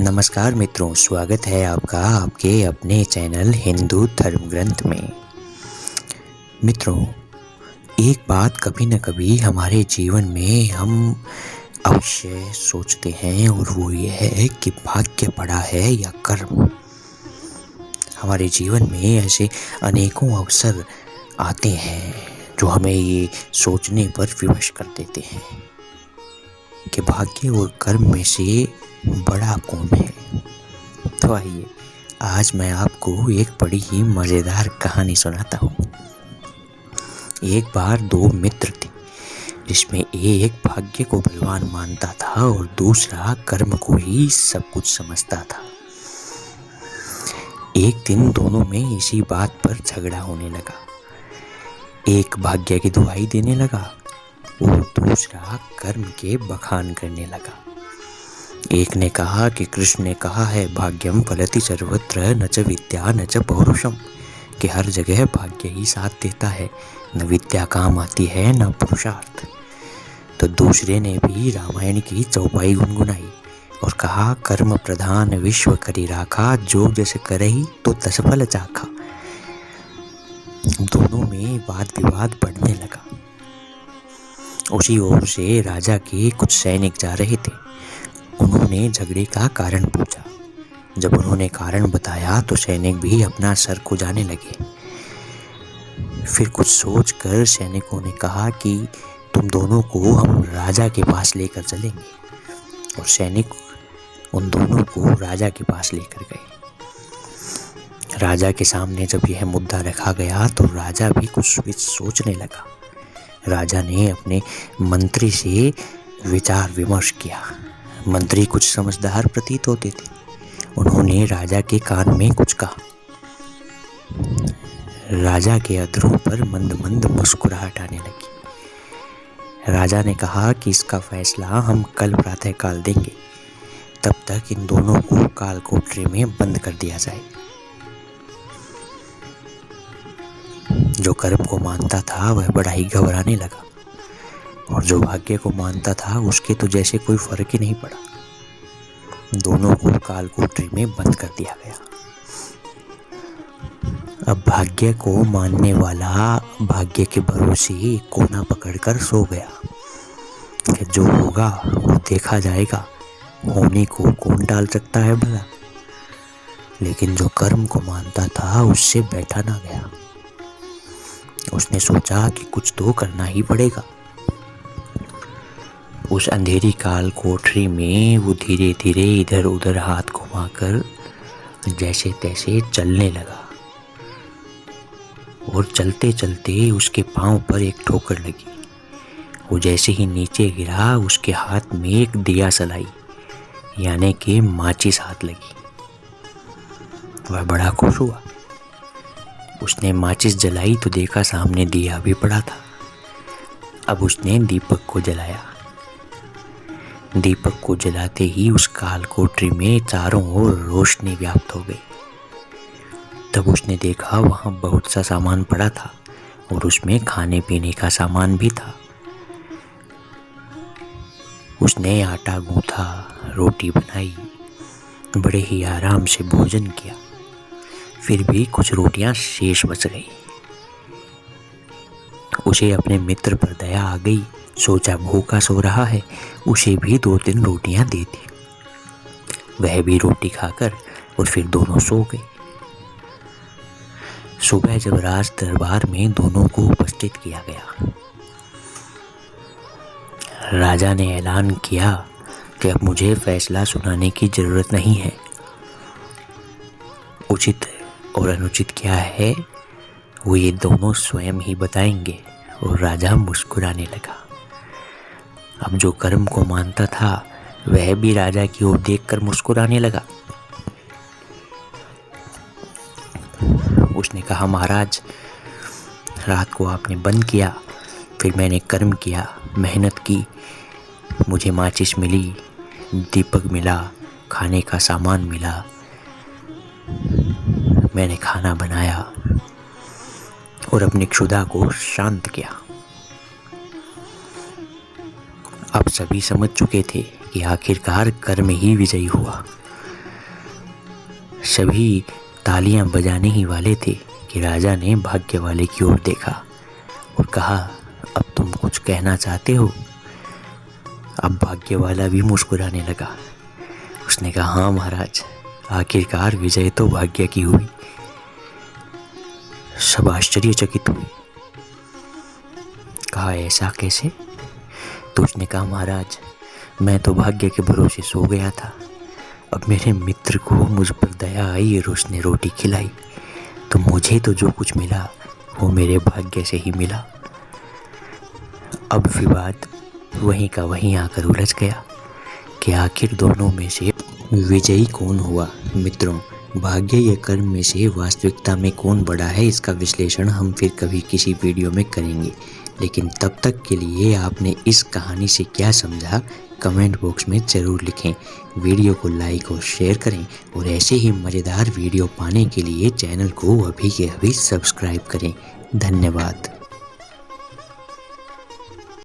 नमस्कार मित्रों, स्वागत है आपका आपके अपने चैनल हिंदू धर्म ग्रंथ में। मित्रों, एक बात कभी न कभी हमारे जीवन में हम अवश्य सोचते हैं और वो ये है कि भाग्य बड़ा है या कर्म। हमारे जीवन में ऐसे अनेकों अवसर आते हैं जो हमें ये सोचने पर विवश कर देते हैं कि भाग्य और कर्म में से बड़ा कौन है। तो आइए आज मैं आपको एक बड़ी ही मज़ेदार कहानी सुनाता हूँ। एक बार दो मित्र थे जिसमें एक भाग्य को बलवान मानता था और दूसरा कर्म को ही सब कुछ समझता था। एक दिन दोनों में इसी बात पर झगड़ा होने लगा। एक भाग्य की दुहाई देने लगा और दूसरा कर्म के बखान करने लगा। एक ने कहा कि कृष्ण ने कहा है, भाग्यम फलति सर्वत्र न च विद्या न च पौरुषम, कि हर जगह भाग्य ही साथ देता है, न विद्या काम आती है न पुरुषार्थ। तो दूसरे ने भी रामायण की चौपाई गुनगुनाई और कहा, कर्म प्रधान विश्व करी राखा, जो जस करही तो तस फल चाखा। दोनों में वाद विवाद बढ़ने लगा। उसी ओर से राजा के कुछ सैनिक जा रहे थे। उन्होंने झगड़े का कारण पूछा। जब उन्होंने कारण बताया तो सैनिक भी अपना सर खुजाने लगे। फिर कुछ सोचकर सैनिकों ने कहा कि तुम दोनों को हम राजा के पास लेकर चलेंगे। और सैनिक उन दोनों को राजा के पास लेकर गए। राजा के सामने जब यह मुद्दा रखा गया तो राजा भी कुछ सोचने लगा। राजा ने अपने मंत्री से विचार विमर्श किया। मंत्री कुछ समझदार प्रतीत होते थे। उन्होंने राजा के कान में कुछ कहा। राजा के अधरों पर मंद मंद मुस्कुराहट आने लगी। राजा ने कहा कि इसका फैसला हम कल प्रातःकाल देंगे, तब तक इन दोनों को काल कोठरी में बंद कर दिया जाए। जो कर्म को मानता था वह बड़ा ही घबराने लगा और जो भाग्य को मानता था उसके तो जैसे कोई फर्क ही नहीं पड़ा। दोनों को काल कोठरी में बंद कर दिया गया। अब भाग्य को मानने वाला भाग्य के भरोसे एक कोना पकड़कर सो गया कि जो होगा वो देखा जाएगा, होने को कौन टाल सकता है भला। लेकिन जो कर्म को मानता था उससे बैठा ना गया। उसने सोचा कि कुछ तो करना ही पड़ेगा। उस अंधेरी काल कोठरी में वो धीरे धीरे इधर उधर हाथ घुमाकर जैसे तैसे चलने लगा और चलते चलते उसके पांव पर एक ठोकर लगी। वो जैसे ही नीचे गिरा उसके हाथ में एक दिया सलाई यानी कि माचिस हाथ लगी। वह बड़ा खुश हुआ। उसने माचिस जलाई तो देखा सामने दिया भी पड़ा था। अब उसने दीपक को जलाया। दीपक को जलाते ही उस काल कोठरी में चारों ओर रोशनी व्याप्त हो गई। तब उसने देखा वहां बहुत सा सामान पड़ा था और उसमें खाने पीने का सामान भी था। उसने आटा गूंथा, रोटी बनाई, बड़े ही आराम से भोजन किया। फिर भी कुछ रोटियां शेष बच गई। उसे अपने मित्र पर दया आ गई। सोचा भूखा सो रहा है, उसे भी 2-3 रोटियां दे दी। वह भी रोटी खाकर और फिर दोनों सो गए। सुबह जब राज दरबार में दोनों को उपस्थित किया गया, राजा ने ऐलान किया कि अब मुझे फैसला सुनाने की जरूरत नहीं है। उचित और अनुचित क्या है वो ये दोनों स्वयं ही बताएंगे। और राजा मुस्कुराने लगा। अब जो कर्म को मानता था वह भी राजा की ओर देखकर मुस्कुराने लगा। उसने कहा, महाराज, रात को आपने बंद किया, फिर मैंने कर्म किया, मेहनत की, मुझे माचिस मिली, दीपक मिला, खाने का सामान मिला, मैंने खाना बनाया और अपनी क्षुधा को शांत किया। अब सभी समझ चुके थे कि आखिरकार कर्म ही विजयी हुआ। सभी तालियां बजाने ही वाले थे कि राजा ने भाग्य वाले की ओर देखा और कहा, अब तुम कुछ कहना चाहते हो? अब भाग्य वाला भी मुस्कुराने लगा। उसने कहा, हाँ महाराज, आखिरकार विजय तो भाग्य की हुई। सब आश्चर्यचकित हुए। कहा, ऐसा कैसे? तो उसने कहा, महाराज, मैं तो भाग्य के भरोसे सो गया था। अब मेरे मित्र को मुझ पर दया आई और उसने रोटी खिलाई, तो मुझे तो जो कुछ मिला वो मेरे भाग्य से ही मिला। अब विवाद वहीं का वहीं आकर उलझ गया कि आखिर दोनों में से विजयी कौन हुआ। मित्रों, भाग्य या कर्म में से वास्तविकता में कौन बड़ा है, इसका विश्लेषण हम फिर कभी किसी वीडियो में करेंगे। लेकिन तब तक के लिए आपने इस कहानी से क्या समझा, कमेंट बॉक्स में ज़रूर लिखें। वीडियो को लाइक और शेयर करें और ऐसे ही मज़ेदार वीडियो पाने के लिए चैनल को अभी के अभी सब्सक्राइब करें। धन्यवाद।